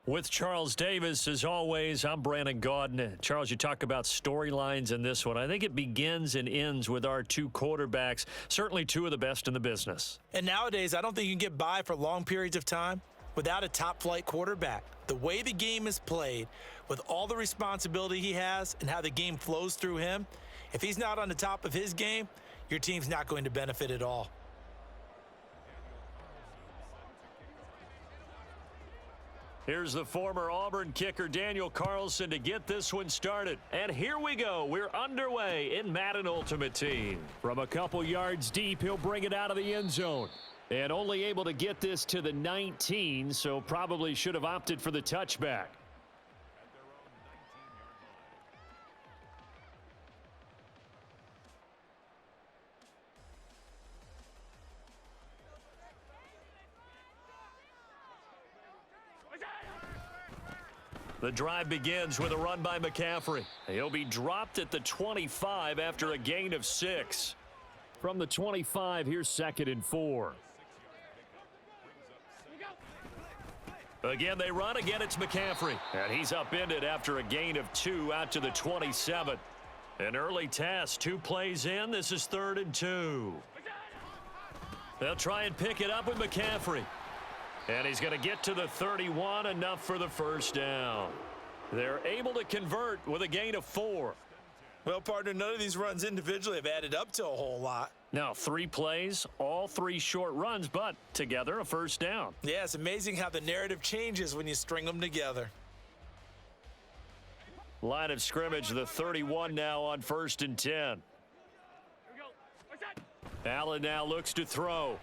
With Charles Davis, as always, I'm Brandon Gaudin. Charles, you talk about storylines in this one. I think it begins and ends with our two quarterbacks, certainly two of the best in the business. And nowadays, I don't think you can get by for long periods of time without a top-flight quarterback. The way the game is played, with all the responsibility he has and how the game flows through him, if he's not on the top of his game, your team's not going to benefit at all. Here's the former Auburn kicker Daniel Carlson to get this one started. And here we go. We're underway in Madden Ultimate Team. From a couple yards deep, he'll bring it out of the end zone. And only able to get this to the 19, so probably should have opted for the touchback. The drive begins with a run by McCaffrey. He'll be dropped at the 25 after a gain of 6. From the 25, here's 2nd and 4. Again, they run. Again, it's McCaffrey. And he's upended after a gain of 2 out to the 27. An early test. 2 plays in. This is 3rd and 2. They'll try and pick it up with McCaffrey. And he's going to get to the 31, enough for the first down. They're able to convert with a gain of 4. Well, partner, none of these runs individually have added up to a whole lot. Now, 3 plays, all 3 short runs, but together a first down. Yeah, it's amazing how the narrative changes when you string them together. Line of scrimmage, the 31 now on 1st and 10. Allen now looks to throw.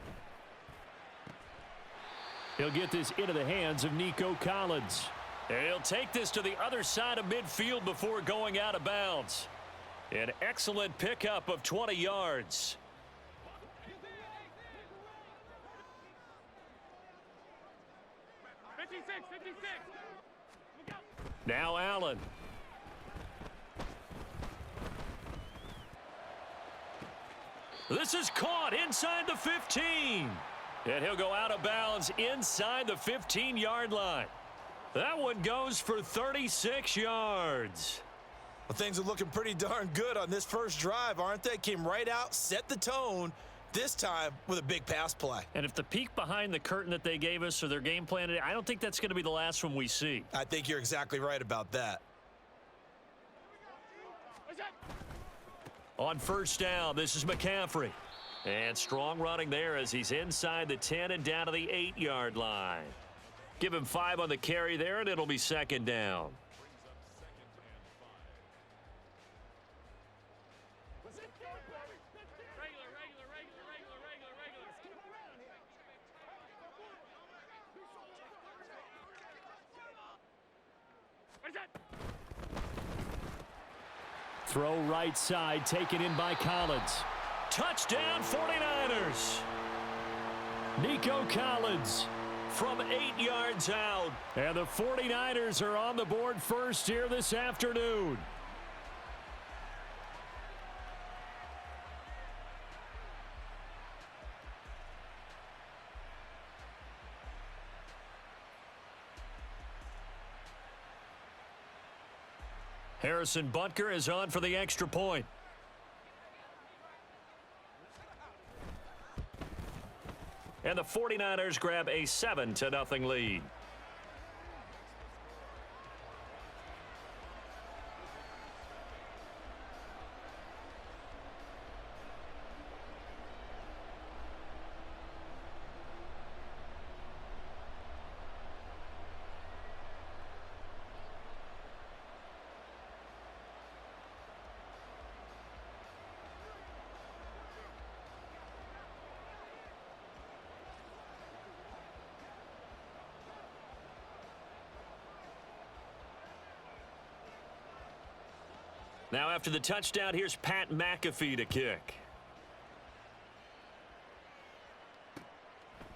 He'll get this into the hands of Nico Collins. And he'll take this to the other side of midfield before going out of bounds. An excellent pickup of 20 yards. Now Allen. This is caught inside the 15. And he'll go out of bounds inside the 15-yard line. That one goes for 36 yards. Well, things are looking pretty darn good on this first drive, aren't they? Came right out, set the tone, this time with a big pass play. And if the peek behind the curtain that they gave us or their game plan today, I don't think that's going to be the last one we see. I think you're exactly right about that. On first down, this is McCaffrey. And strong running there as he's inside the 10 and down to the 8-yard line. Give him 5 on the carry there, and it'll be 2nd down. Throw right side, taken in by Collins. Touchdown 49ers. Nico Collins from 8 yards out. And the 49ers are on the board first here this afternoon. Harrison Butker is on for the extra point. And the 49ers grab a 7-0 lead. Now after the touchdown, here's Pat McAfee to kick.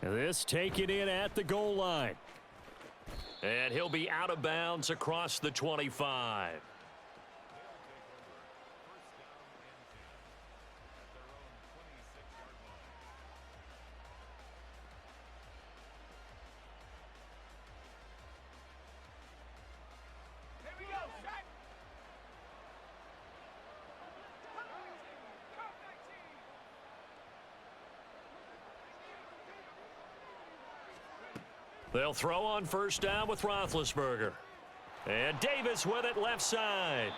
This taken in at the goal line. And he'll be out of bounds across the 25. They'll throw on first down with Roethlisberger. And Davis with it left side.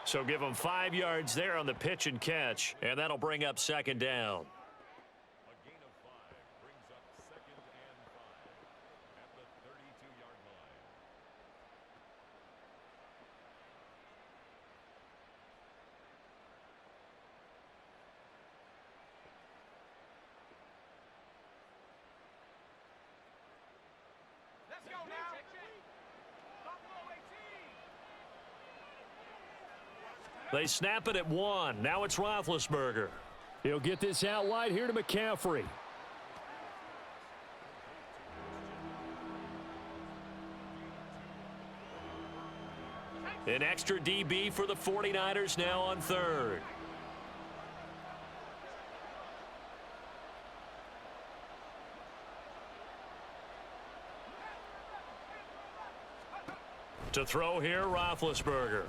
So give them 5 yards there on the pitch and catch, and that'll bring up second down. A gain of 5 brings up 2nd and 5 at the 32-yard line. Let's go now. They snap it at 1. Now it's Roethlisberger. He'll get this out wide here to McCaffrey. An extra DB for the 49ers now on third. To throw here, Roethlisberger.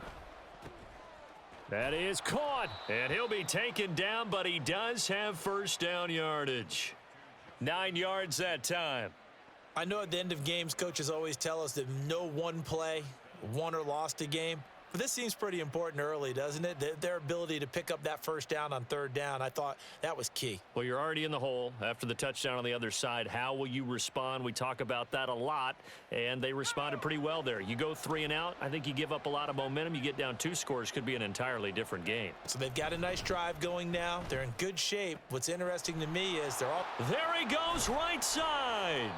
That is caught, and he'll be taken down, but he does have first down yardage. 9 yards that time. I know at the end of games, coaches always tell us that no one play won or lost a game. But this seems pretty important early, doesn't it? Their ability to pick up that first down on third down, I thought that was key. Well, you're already in the hole after the touchdown on the other side. How will you respond? We talk about that a lot, and they responded pretty well there. You go 3 and out, I think you give up a lot of momentum. You get down 2 scores, could be an entirely different game. So they've got a nice drive going now. They're in good shape. What's interesting to me is they're all... There he goes, right side.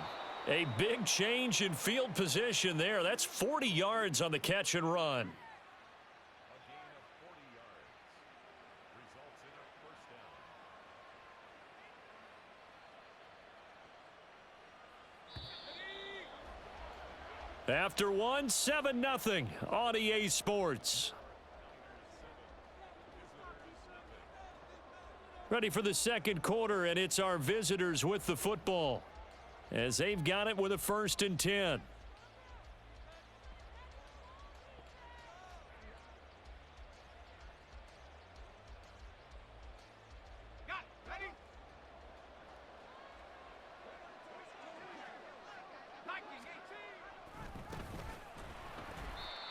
A big change in field position there. That's 40 yards on the catch and run. A gain of 40 yards results in a first down. After 1, 7-0 on EA Sports. Ready for the second quarter, and it's our visitors with the football as they've got it with a 1st and 10.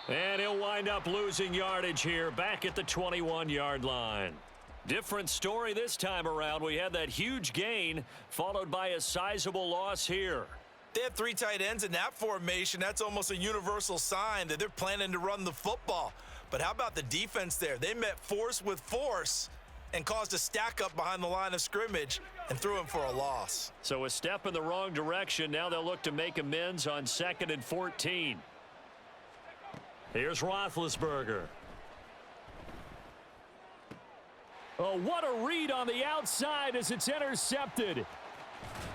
And he'll wind up losing yardage here back at the 21-yard line. Different story this time around. We had that huge gain followed by a sizable loss here. They have 3 tight ends in that formation. That's almost a universal sign that they're planning to run the football. But how about the defense there? They met force with force and caused a stack up behind the line of scrimmage and threw him for a loss. So a step in the wrong direction. Now they'll look to make amends on 2nd and 14. Here's Roethlisberger. Oh, what a read on the outside as it's intercepted.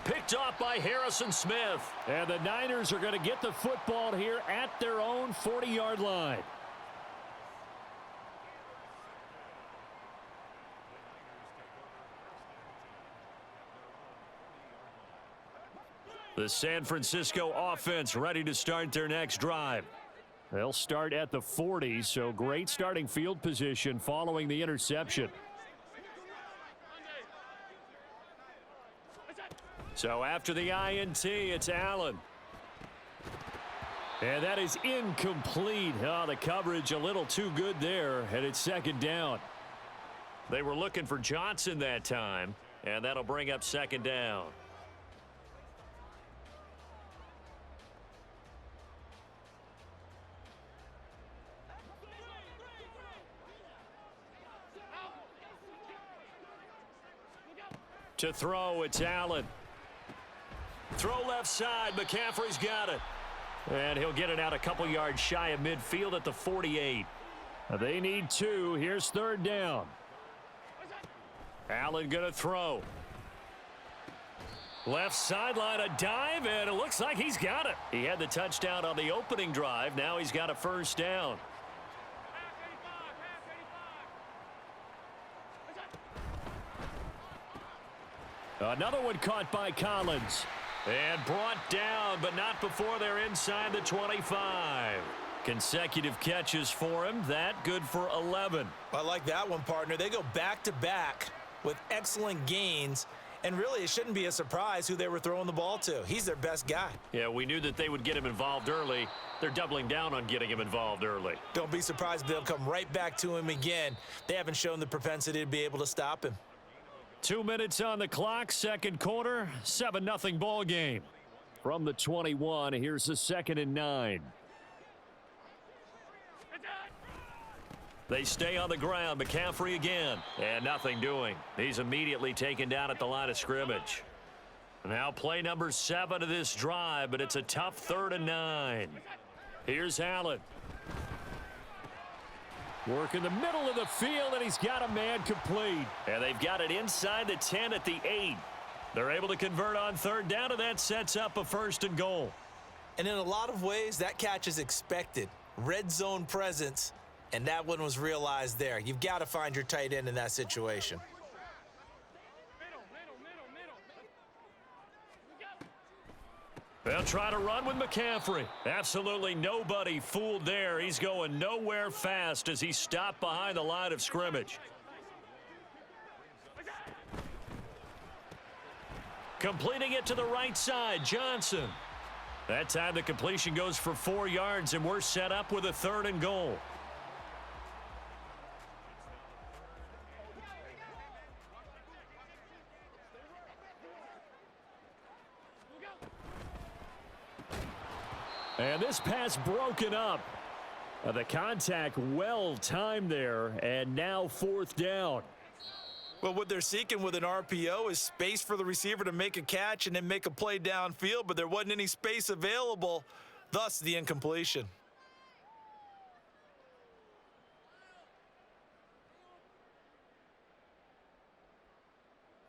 Picked off by Harrison Smith. And the Niners are going to get the football here at their own 40-yard line. The San Francisco offense ready to start their next drive. They'll start at the 40, so great starting field position following the interception. So after the INT, it's Allen. And that is incomplete. Oh, the coverage a little too good there, and it's 2nd down. They were looking for Johnson that time, and that'll bring up 2nd down. To throw, it's Allen. Throw left side. McCaffrey's got it. And he'll get it out a couple yards shy of midfield at the 48. They need 2. Here's 3rd down. Allen going to throw. Left sideline, a dive, and it looks like he's got it. He had the touchdown on the opening drive. Now he's got a 1st down. Another one caught by Collins. And brought down, but not before they're inside the 25. Consecutive catches for him. That good for 11. I like that one, partner. They go back-to-back with excellent gains, And really, it shouldn't be a surprise who they were throwing the ball to. He's their best guy. Yeah, we knew that they would get him involved early. They're doubling down on getting him involved early. Don't be surprised if they'll come right back to him again. They haven't shown the propensity to be able to stop him. 2 minutes on the clock, second quarter, 7-0 ball game. From the 21, here's the 2nd and 9. They stay on the ground. McCaffrey again. And nothing doing. He's immediately taken down at the line of scrimmage. Now play number 7 of this drive, but it's a tough 3rd and 9. Here's Allen. Work in the middle of the field, and he's got a man complete. And they've got it inside the 10 at the 8. They're able to convert on 3rd down, and that sets up a 1st and goal. And in a lot of ways, that catch is expected. Red zone presence. And that one was realized there. You've got to find your tight end in that situation. They'll try to run with McCaffrey. Absolutely nobody fooled there. He's going nowhere fast as he's stopped behind the line of scrimmage. Completing it to the right side, Johnson. That time the completion goes for 4 yards, and we're set up with a 3rd and goal. And this pass broken up. The contact well timed there, and now 4th down. Well, what they're seeking with an RPO is space for the receiver to make a catch and then make a play downfield, but there wasn't any space available, thus the incompletion.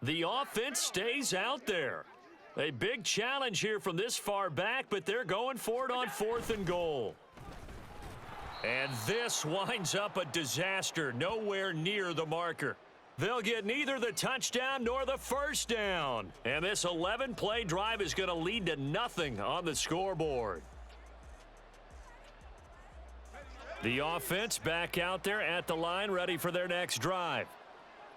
The offense stays out there. A big challenge here from this far back, but they're going for it on 4th and goal. And this winds up a disaster, nowhere near the marker. They'll get neither the touchdown nor the 1st down. And this 11-play drive is going to lead to nothing on the scoreboard. The offense back out there at the line, ready for their next drive.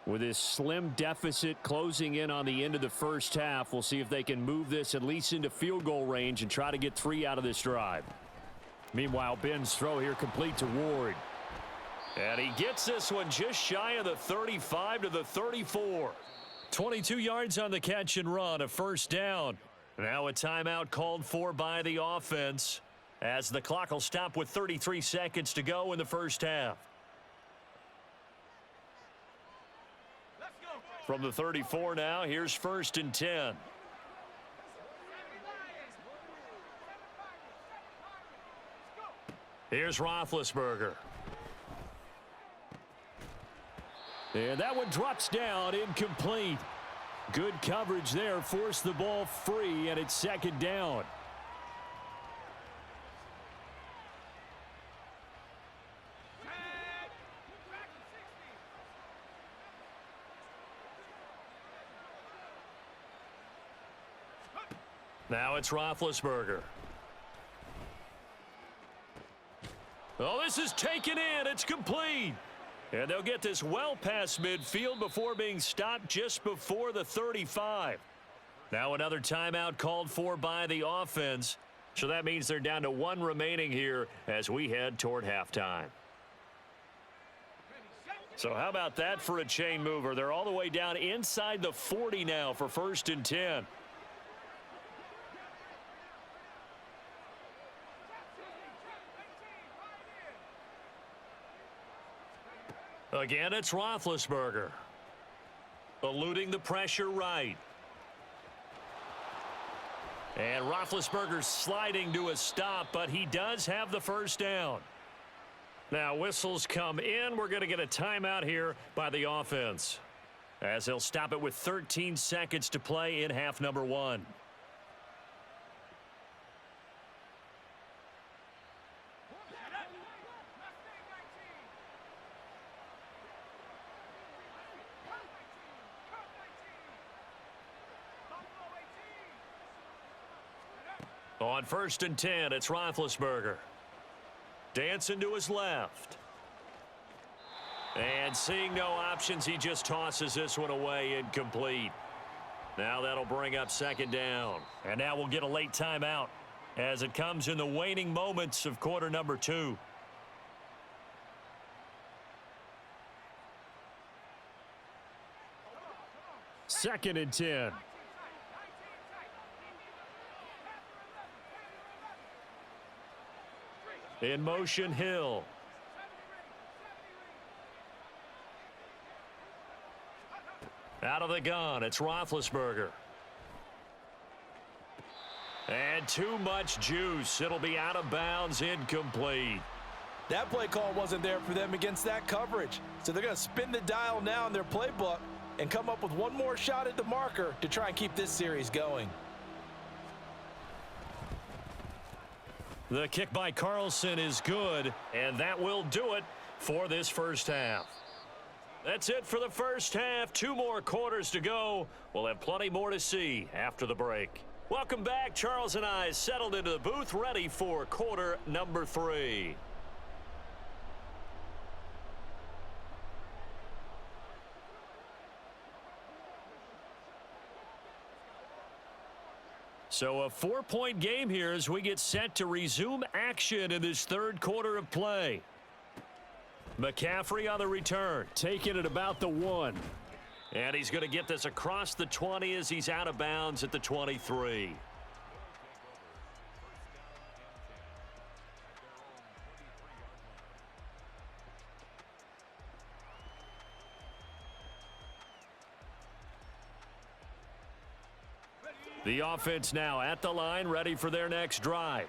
With this slim deficit closing in on the end of the first half, we'll see if they can move this at least into field goal range and try to get 3 out of this drive. Meanwhile, Ben's throw here complete to Ward. And he gets this one just shy of the 35 to the 34. 22 yards on the catch and run, a 1st down. Now a timeout called for by the offense as the clock will stop with 33 seconds to go in the first half. From the 34 now, here's 1st and 10. Here's Roethlisberger. And that one drops down, incomplete. Good coverage there, forced the ball free, and it's 2nd down. Now it's Roethlisberger. Oh, this is taken in. It's complete. And they'll get this well past midfield before being stopped just before the 35. Now another timeout called for by the offense. So that means they're down to 1 remaining here as we head toward halftime. So how about that for a chain mover? They're all the way down inside the 40 now for 1st and 10. Again, it's Roethlisberger. Eluding the pressure right. And Roethlisberger sliding to a stop, but he does have the 1st down. Now whistles come in. We're going to get a timeout here by the offense, as they'll stop it with 13 seconds to play in half number 1. On 1st and 10, it's Roethlisberger. Dancing to his left. And seeing no options, he just tosses this one away, incomplete. Now that'll bring up second down. And now we'll get a late timeout as it comes in the waning moments of quarter number 2. Second and 10. In motion, Hill. Out of the gun, it's Roethlisberger. And too much juice. It'll be out of bounds, incomplete. That play call wasn't there for them against that coverage. So they're going to spin the dial now in their playbook and come up with one more shot at the marker to try and keep this series going. The kick by Carlson is good, and that will do it for this first half. That's it for the first half. 2 more quarters to go. We'll have plenty more to see after the break. Welcome back. Charles and I settled into the booth, ready for quarter number 3. So a 4-point game here as we get set to resume action in this third quarter of play. McCaffrey on the return, taking it about the 1. And he's going to get this across the 20 as he's out of bounds at the 23. The offense now at the line, ready for their next drive.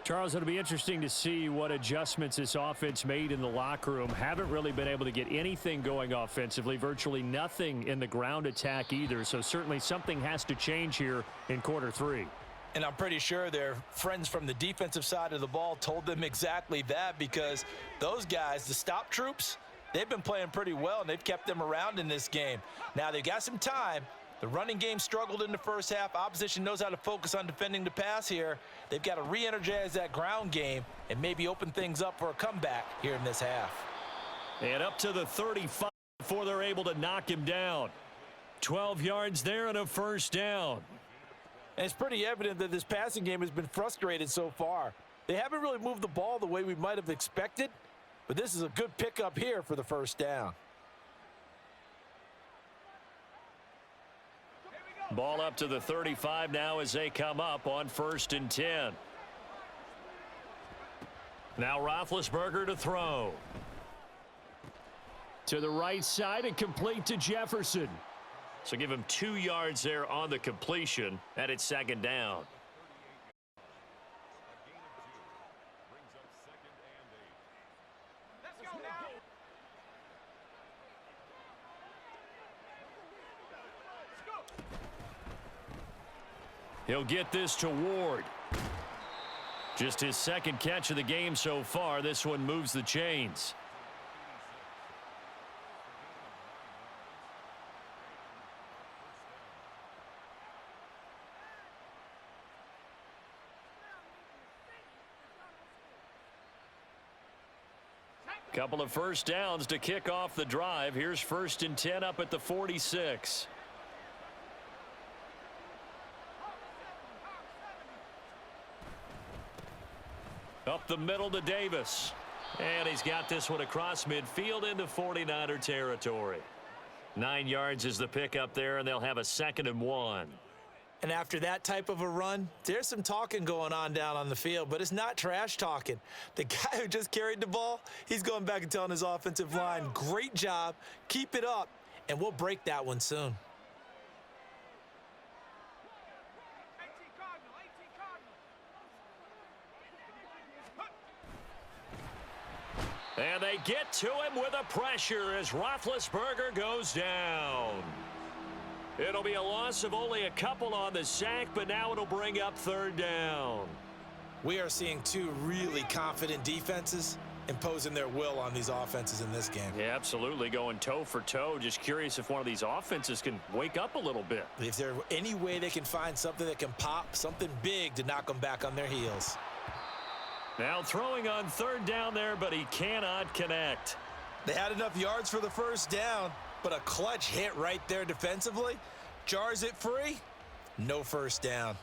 Charles, it'll be interesting to see what adjustments this offense made in the locker room. Haven't really been able to get anything going offensively, virtually nothing in the ground attack either. So certainly something has to change here in quarter 3. And I'm pretty sure their friends from the defensive side of the ball told them exactly that, because those guys, the stop troops, they've been playing pretty well, and they've kept them around in this game. Now they've got some time. The running game struggled in the first half. Opposition knows how to focus on defending the pass here. They've got to re-energize that ground game and maybe open things up for a comeback here in this half. And up to the 35 before they're able to knock him down. 12 yards there and a first down. And it's pretty evident that this passing game has been frustrated so far. They haven't really moved the ball the way we might have expected, but this is a good pickup here for the first down. Ball up to the 35 now as they come up on 1st and 10. Now Roethlisberger to throw. To the right side and complete to Jefferson. So give him 2 yards there on the completion, and it's second down. He'll get this to Ward. Just his second catch of the game so far. This one moves the chains. Couple of first downs to kick off the drive. Here's 1st and 10 up at the 46. Up the middle to Davis. And he's got this one across midfield into 49er territory. 9 yards is the pickup there, and they'll have a 2nd and 1. And after that type of a run, there's some talking going on down on the field, but it's not trash talking. The guy who just carried the ball, he's going back and telling his offensive line, great job, keep it up, and we'll break that one soon. And they get to him with a pressure as Roethlisberger goes down. It'll be a loss of only a couple on the sack, but now it'll bring up 3rd down. We are seeing 2 really confident defenses imposing their will on these offenses in this game. Yeah, absolutely, going toe for toe. Just curious if one of these offenses can wake up a little bit. If there's any way they can find something that can pop, something big to knock them back on their heels. Now throwing on 3rd down there, but he cannot connect. They had enough yards for the first down, but a clutch hit right there defensively. Jars it free, no first down.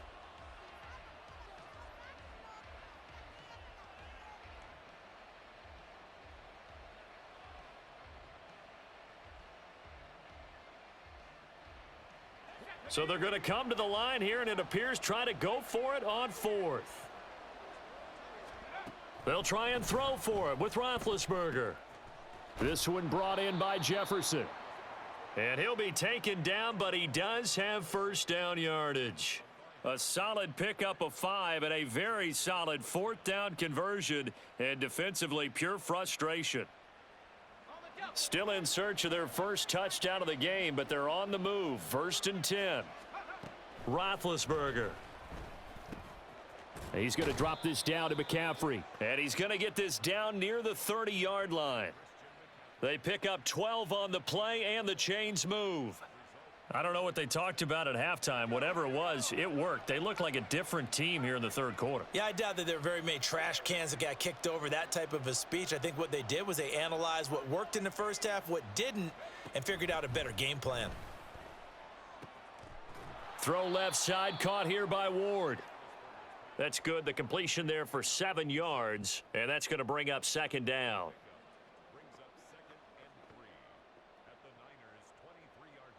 So they're going to come to the line here, and it appears try to go for it on fourth. They'll try and throw for it with Roethlisberger. This one brought in by Jefferson. And he'll be taken down, but he does have first down yardage. A solid pickup of 5 and a very solid fourth down conversion, and defensively pure frustration. Still in search of their first touchdown of the game, but they're on the move. 1st and 10. Roethlisberger. He's going to drop this down to McCaffrey. And he's going to get this down near the 30-yard line. They pick up 12 on the play, and the chains move. I don't know what they talked about at halftime. Whatever it was, it worked. They look like a different team here in the third quarter. Yeah, I doubt that there were very many trash cans that got kicked over, that type of a speech. I think what they did was they analyzed what worked in the first half, what didn't, and figured out a better game plan. Throw left side, caught here by Ward. That's good. The completion there for 7 yards, and that's going to bring up 2nd down. At the Niners' 23-yard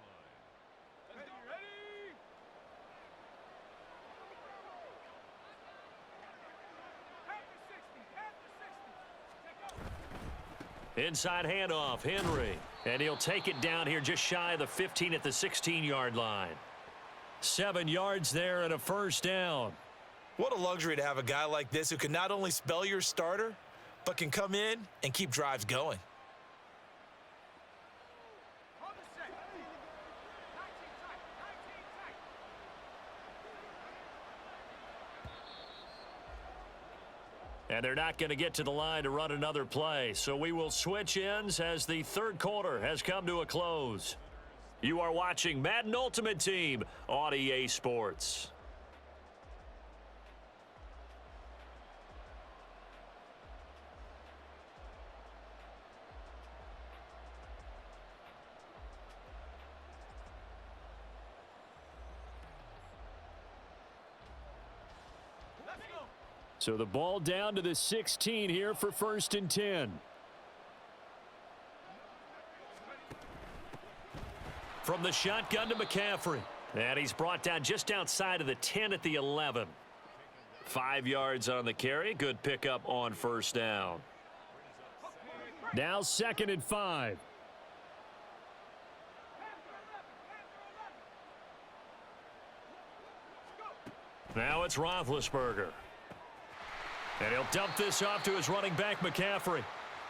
line. Inside handoff, Henry. And he'll take it down here just shy of the 15 at the 16-yard line. 7 yards there and a first down. What a luxury to have a guy like this who can not only spell your starter, but can come in and keep drives going. And they're not going to get to the line to run another play. So we will switch ends as the third quarter has come to a close. You are watching Madden Ultimate Team on EA Sports. So the ball down to the 16 here for 1st and 10. From the shotgun to McCaffrey. And he's brought down just outside of the 10 at the 11. 5 yards on the carry. Good pickup on first down. Now 2nd and 5. Now it's Roethlisberger. And he'll dump this off to his running back, McCaffrey.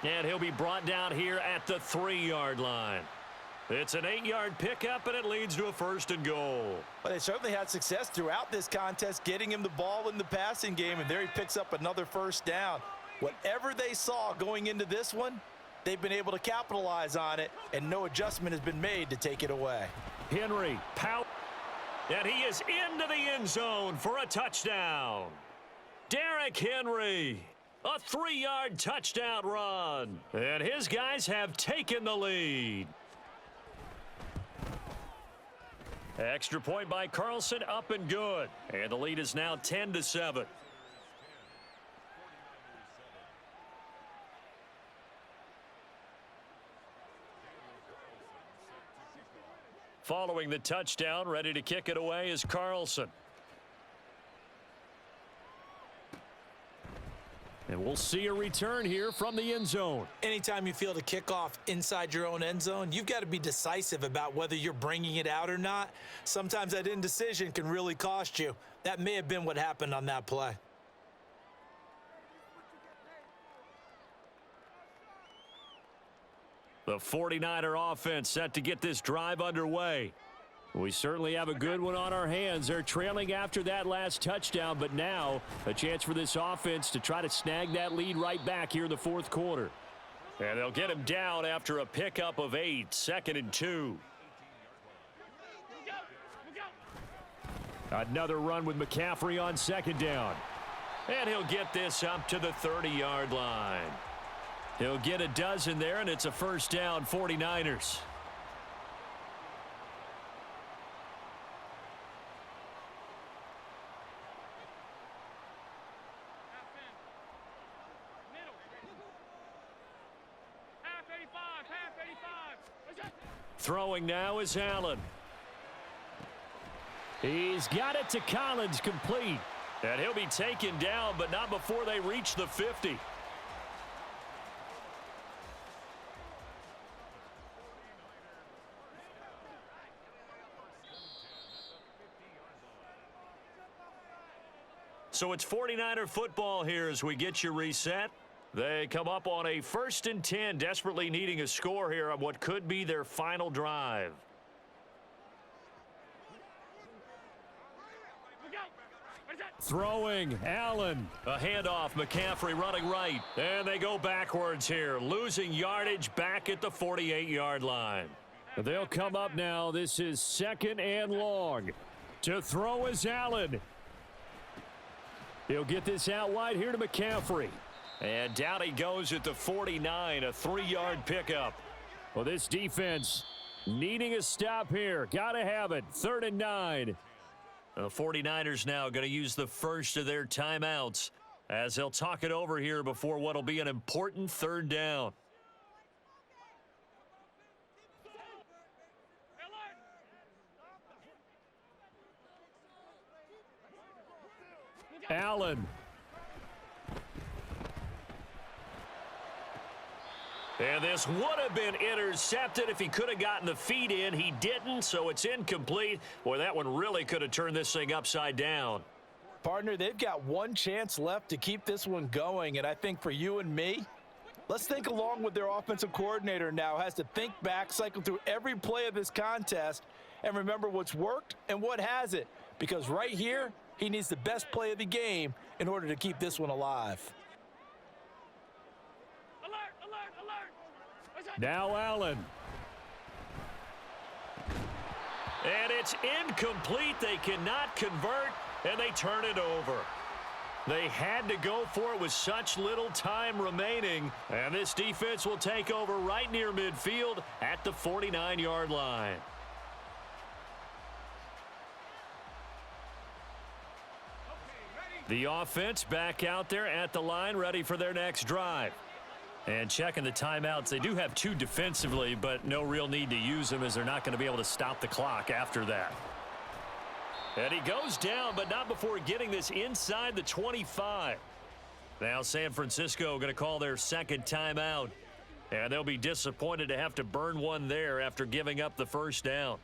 And he'll be brought down here at the 3-yard line. It's an 8-yard pickup, and it leads to a 1st and goal. Well, they certainly had success throughout this contest, getting him the ball in the passing game, and there he picks up another first down. Whatever they saw going into this one, they've been able to capitalize on it, and no adjustment has been made to take it away. Henry, power. And he is into the end zone for a touchdown. Derrick Henry, a 3-yard touchdown run. And his guys have taken the lead. Extra point by Carlson, up and good. And the lead is now 10-7. Following the touchdown, ready to kick it away is Carlson. And we'll see a return here from the end zone. Anytime you field a kickoff inside your own end zone, you've got to be decisive about whether you're bringing it out or not. Sometimes that indecision can really cost you. That may have been what happened on that play. The 49er offense set to get this drive underway. We certainly have a good one on our hands. They're trailing after that last touchdown, but now a chance for this offense to try to snag that lead right back here in the fourth quarter. And they'll get him down after a pickup of 8, 2nd and 2. Another run with McCaffrey on 2nd down. And he'll get this up to the 30-yard line. He'll get a dozen there, and it's a first down, 49ers. Throwing now is Allen. He's got it to Collins, complete. And he'll be taken down, but not before they reach the 50. So it's 49er football here as we get you reset. They come up on a 1st and 10, desperately needing a score here on what could be their final drive. Throwing, Allen. A handoff, McCaffrey running right. And they go backwards here, losing yardage back at the 48-yard line. They'll come up now. This is 2nd and long. To throw is Allen. He'll get this out wide here to McCaffrey. And down he goes at the 49, a 3-yard pickup. Well, this defense needing a stop here. Got to have it. 3rd and 9. The 49ers now going to use the first of their timeouts as they'll talk it over here before what will be an important 3rd down. Allen. And this would have been intercepted if he could have gotten the feet in. He didn't, so it's incomplete. Boy, that one really could have turned this thing upside down. Partner, they've got one chance left to keep this one going, and I think for you and me, let's think along with their offensive coordinator now. Has to think back, cycle through every play of this contest, and remember what's worked and what hasn't. Because right here, he needs the best play of the game in order to keep this one alive. Now Allen. And it's incomplete. They cannot convert, and they turn it over. They had to go for it with such little time remaining, and this defense will take over right near midfield at the 49-yard line. The offense back out there at the line, ready for their next drive. And checking the timeouts, they do have 2 defensively, but no real need to use them as they're not going to be able to stop the clock after that. And he goes down, but not before getting this inside the 25. Now San Francisco going to call their 2nd timeout. And they'll be disappointed to have to burn one there after giving up the 1st down.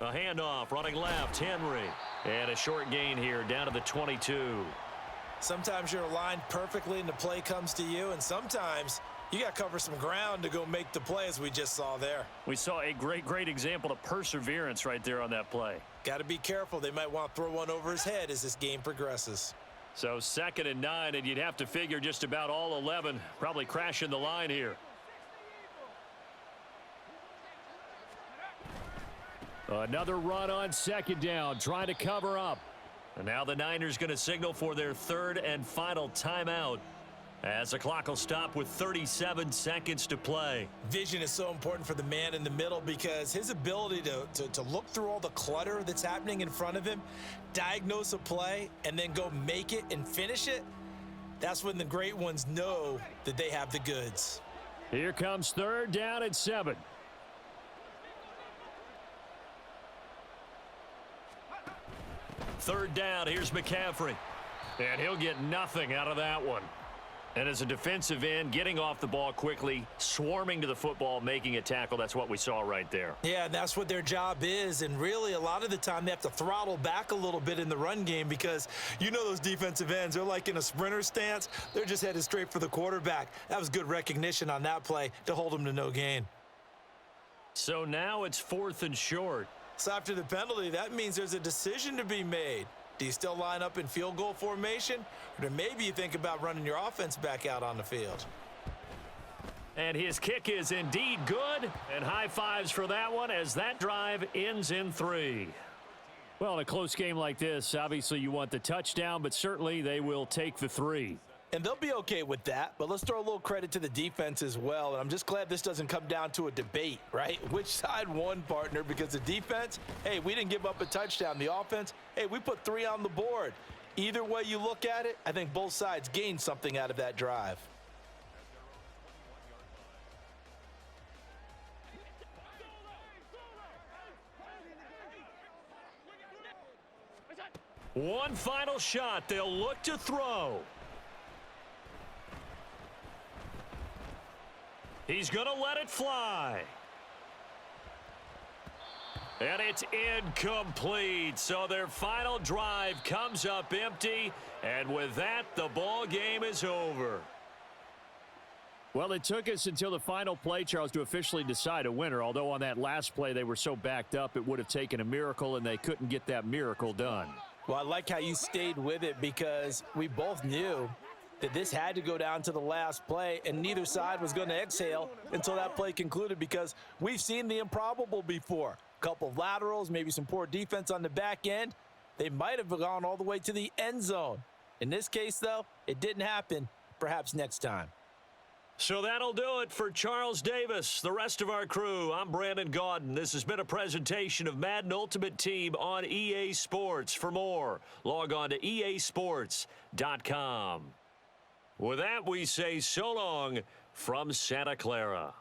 A handoff, running left, Henry. And a short gain here, down to the 22. Sometimes you're aligned perfectly and the play comes to you, and sometimes you got to cover some ground to go make the play, as we just saw there. We saw a great example of perseverance right there on that play. Got to be careful. They might want to throw one over his head as this game progresses. So 2nd and 9, and you'd have to figure just about all 11 probably crashing the line here. Another run on 2nd down, trying to cover up. And now the Niners going to signal for their 3rd and final timeout as the clock will stop with 37 seconds to play. Vision is so important for the man in the middle because his ability to look through all the clutter that's happening in front of him, diagnose a play, and then go make it and finish it, that's when the great ones know that they have the goods. Here comes 3rd down and 7. Third down, here's McCaffrey. And he'll get nothing out of that one. And as a defensive end, getting off the ball quickly, swarming to the football, making a tackle, that's what we saw right there. Yeah, and that's what their job is. And really, a lot of the time, they have to throttle back a little bit in the run game because you know those defensive ends, they're like in a sprinter stance. They're just headed straight for the quarterback. That was good recognition on that play to hold them to no gain. So now it's 4th and short. So after the penalty, that means there's a decision to be made. Do you still line up in field goal formation? Or maybe you think about running your offense back out on the field? And his kick is indeed good. And high fives for that one as that drive ends in 3. Well, in a close game like this, obviously you want the touchdown, but certainly they will take the 3. And they'll be okay with that, but let's throw a little credit to the defense as well. And I'm just glad this doesn't come down to a debate, right? Which side won, partner? Because the defense, hey, we didn't give up a touchdown. The offense, hey, we put 3 on the board. Either way you look at it, I think both sides gained something out of that drive. One final shot. They'll look to throw. He's going to let it fly. And it's incomplete. So their final drive comes up empty. And with that, the ball game is over. Well, it took us until the final play, Charles, to officially decide a winner. Although on that last play they were so backed up, it would have taken a miracle, and they couldn't get that miracle done. Well, I like how you stayed with it because we both knew that this had to go down to the last play, and neither side was going to exhale until that play concluded because we've seen the improbable before. A couple of laterals, maybe some poor defense on the back end. They might have gone all the way to the end zone. In this case, though, it didn't happen. Perhaps next time. So that'll do it for Charles Davis, the rest of our crew. I'm Brandon Gaudin. This has been a presentation of Madden Ultimate Team on EA Sports. For more, log on to easports.com. With that, we say so long from Santa Clara.